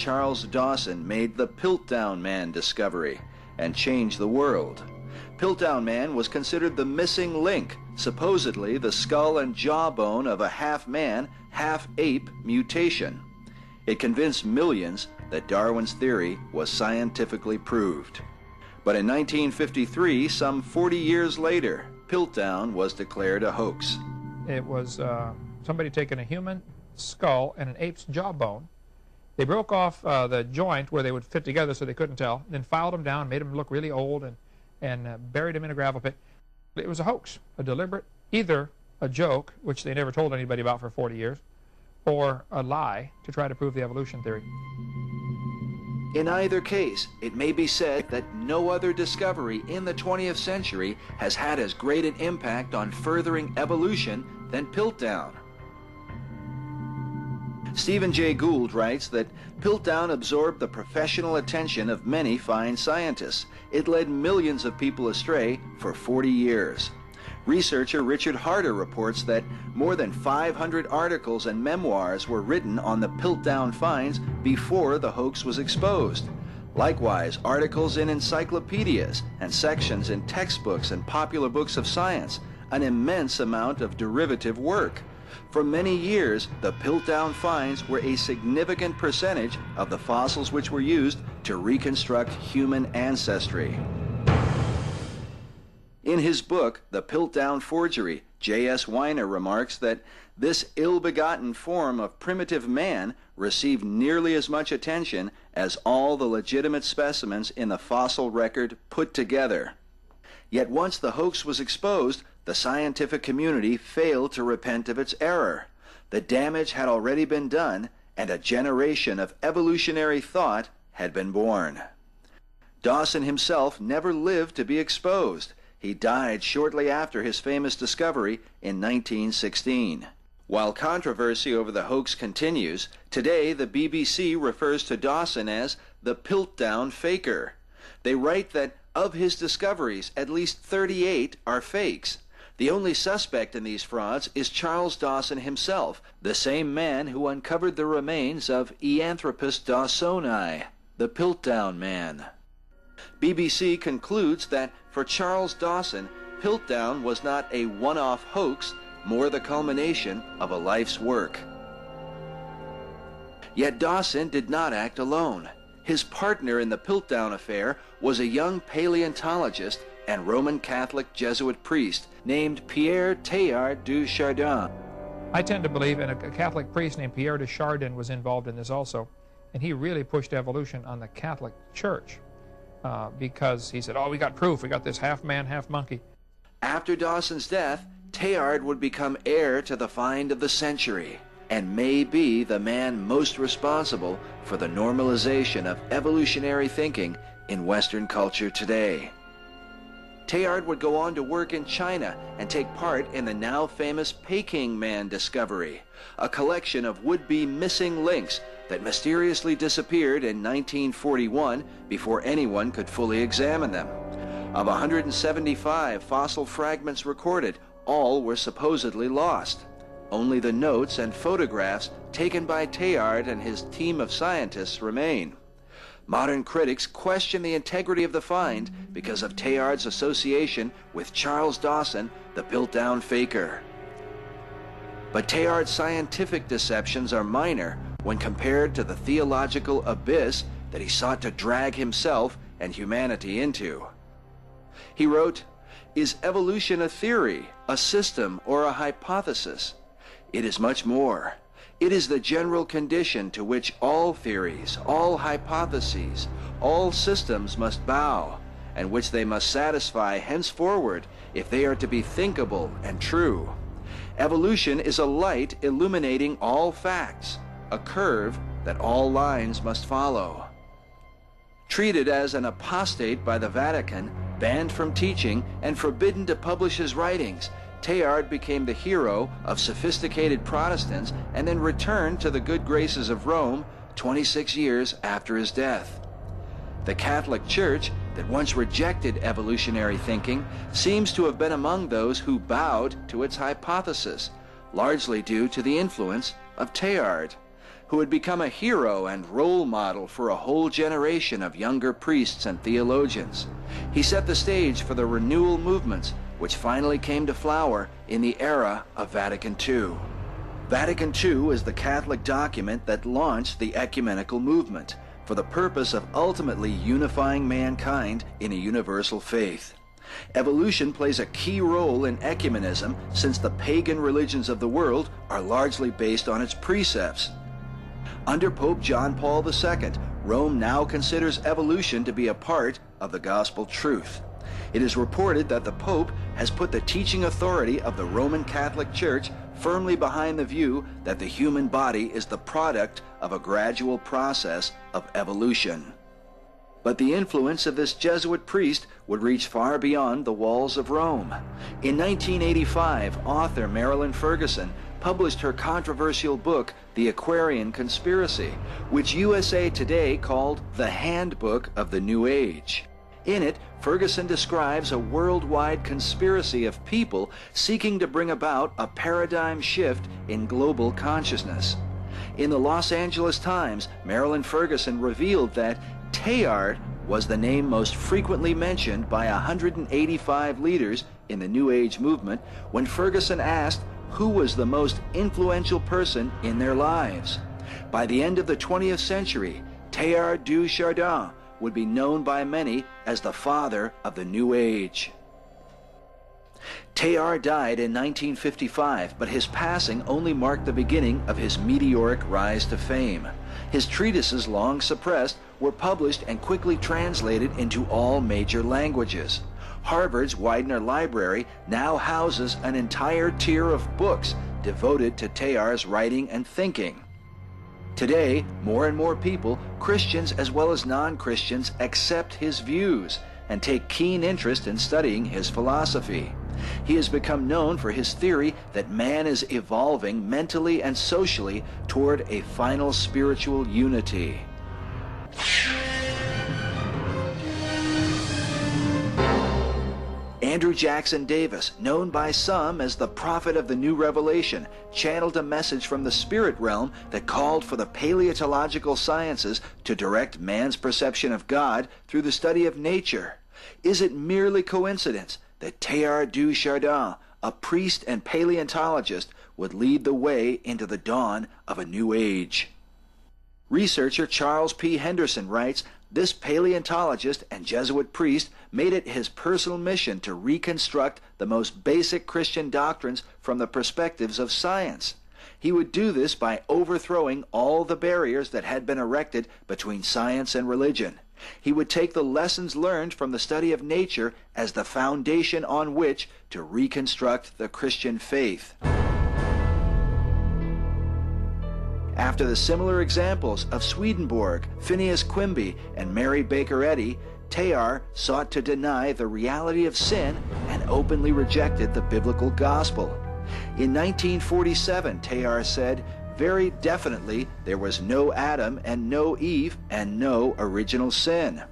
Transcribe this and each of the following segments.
Charles Dawson made the Piltdown Man discovery and changed the world. Piltdown Man was considered the missing link, supposedly the skull and jawbone of a half-man, half-ape mutation. It convinced millions that Darwin's theory was scientifically proved. But in 1953, some 40 years later, Piltdown was declared a hoax. It was somebody taking a human skull and an ape's jawbone. They broke off the joint where they would fit together so they couldn't tell, then filed them down, made them look really old, and buried them in a gravel pit. It was a hoax, a deliberate, either a joke, which they never told anybody about for 40 years, or a lie to try to prove the evolution theory. In either case, it may be said that no other discovery in the 20th century has had as great an impact on furthering evolution than Piltdown. Stephen Jay Gould writes that Piltdown absorbed the professional attention of many fine scientists. It led millions of people astray for 40 years. Researcher Richard Harder reports that more than 500 articles and memoirs were written on the Piltdown finds before the hoax was exposed. Likewise, articles in encyclopedias and sections in textbooks and popular books of science, an immense amount of derivative work. For many years, the Piltdown finds were a significant percentage of the fossils which were used to reconstruct human ancestry. In his book, The Piltdown Forgery, J.S. Weiner remarks that this ill-begotten form of primitive man received nearly as much attention as all the legitimate specimens in the fossil record put together. Yet once the hoax was exposed, the scientific community failed to repent of its error. The damage had already been done, and a generation of evolutionary thought had been born. Dawson himself never lived to be exposed. He died shortly after his famous discovery in 1916. While controversy over the hoax continues, today the BBC refers to Dawson as the Piltdown Faker. They write that of his discoveries, at least 38 are fakes. The only suspect in these frauds is Charles Dawson himself, the same man who uncovered the remains of Eanthropus dawsoni, the Piltdown Man. BBC concludes that for Charles Dawson, Piltdown was not a one-off hoax, more the culmination of a life's work. Yet Dawson did not act alone. His partner in the Piltdown affair was a young paleontologist and Roman Catholic Jesuit priest named Pierre Teilhard du Chardin. I tend to believe in a Catholic priest named Pierre de Chardin was involved in this also, and he really pushed evolution on the Catholic Church because he said, oh, we got proof, we got this half man, half monkey. After Dawson's death, Teilhard would become heir to the find of the century and may be the man most responsible for the normalization of evolutionary thinking in Western culture today. Teilhard would go on to work in China and take part in the now famous Peking Man discovery, a collection of would-be missing links that mysteriously disappeared in 1941 before anyone could fully examine them. Of 175 fossil fragments recorded, all were supposedly lost. Only the notes and photographs taken by Teilhard and his team of scientists remain. Modern critics question the integrity of the find because of Teilhard's association with Charles Dawson, the Piltdown Faker. But Teilhard's scientific deceptions are minor when compared to the theological abyss that he sought to drag himself and humanity into. He wrote, "Is evolution a theory, a system, or a hypothesis? It is much more. It is the general condition to which all theories, all hypotheses, all systems must bow, and which they must satisfy henceforward if they are to be thinkable and true. Evolution is a light illuminating all facts, a curve that all lines must follow." Treated as an apostate by the Vatican, banned from teaching, and forbidden to publish his writings, Teilhard became the hero of sophisticated Protestants and then returned to the good graces of Rome 26 years after his death. The Catholic Church, that once rejected evolutionary thinking, seems to have been among those who bowed to its hypothesis, largely due to the influence of Teilhard. who had become a hero and role model for a whole generation of younger priests and theologians. He set the stage for the renewal movements, which finally came to flower in the era of Vatican II. Vatican II is the Catholic document that launched the ecumenical movement for the purpose of ultimately unifying mankind in a universal faith. Evolution plays a key role in ecumenism since the pagan religions of the world are largely based on its precepts. Under Pope John Paul II, Rome now considers evolution to be a part of the gospel truth. It is reported that the Pope has put the teaching authority of the Roman Catholic Church firmly behind the view that the human body is the product of a gradual process of evolution. But the influence of this Jesuit priest would reach far beyond the walls of Rome. In 1985, author Marilyn Ferguson published her controversial book, The Aquarian Conspiracy, which USA Today called the Handbook of the New Age. In it, Ferguson describes a worldwide conspiracy of people seeking to bring about a paradigm shift in global consciousness. In the Los Angeles Times, Marilyn Ferguson revealed that Teilhard was the name most frequently mentioned by 185 leaders in the New Age movement when Ferguson asked who was the most influential person in their lives. By the end of the 20th century, Teilhard du Chardin would be known by many as the father of the New Age. Teilhard died in 1955, but his passing only marked the beginning of his meteoric rise to fame. His treatises, long suppressed, were published and quickly translated into all major languages. Harvard's Widener Library now houses an entire tier of books devoted to Teilhard's writing and thinking. Today, more and more people, Christians as well as non-Christians, accept his views and take keen interest in studying his philosophy. He has become known for his theory that man is evolving mentally and socially toward a final spiritual unity. Andrew Jackson Davis, known by some as the prophet of the New Revelation, channeled a message from the spirit realm that called for the paleontological sciences to direct man's perception of God through the study of nature. Is it merely coincidence that Teilhard du Chardin, a priest and paleontologist, would lead the way into the dawn of a new age? Researcher Charles P. Henderson writes, this paleontologist and Jesuit priest made it his personal mission to reconstruct the most basic Christian doctrines from the perspectives of science. He would do this by overthrowing all the barriers that had been erected between science and religion. He would take the lessons learned from the study of nature as the foundation on which to reconstruct the Christian faith. After the similar examples of Swedenborg, Phineas Quimby, and Mary Baker Eddy, Teilhard sought to deny the reality of sin and openly rejected the biblical gospel. In 1947, Teilhard said, very definitely, there was no Adam and no Eve and no original sin.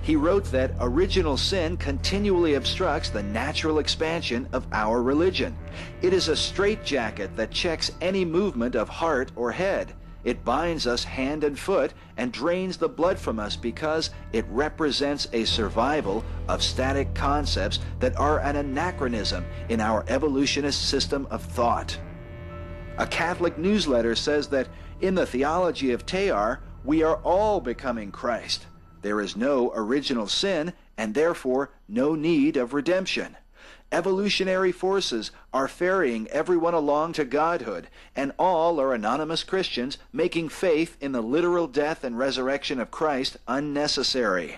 He wrote that original sin continually obstructs the natural expansion of our religion. It is a straitjacket that checks any movement of heart or head. It binds us hand and foot and drains the blood from us because it represents a survival of static concepts that are an anachronism in our evolutionist system of thought. A Catholic newsletter says that in the theology of Teilhard, we are all becoming Christ. There is no original sin and therefore no need of redemption. Evolutionary forces are ferrying everyone along to godhood, and all are anonymous Christians making faith in the literal death and resurrection of Christ unnecessary.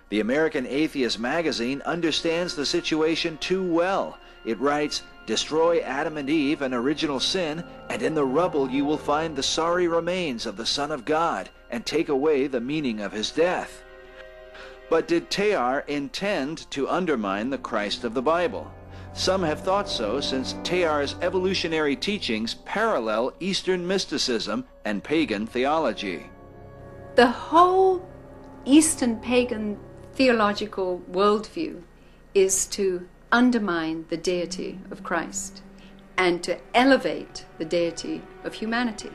The American Atheist magazine understands the situation too well. It writes, destroy Adam and Eve and original sin, and in the rubble you will find the sorry remains of the Son of God, and take away the meaning of his death. But did Teilhard intend to undermine the Christ of the Bible? Some have thought so, since Teilhard's evolutionary teachings parallel Eastern mysticism and pagan theology. The whole Eastern pagan theological worldview is to undermine the deity of Christ and to elevate the deity of humanity.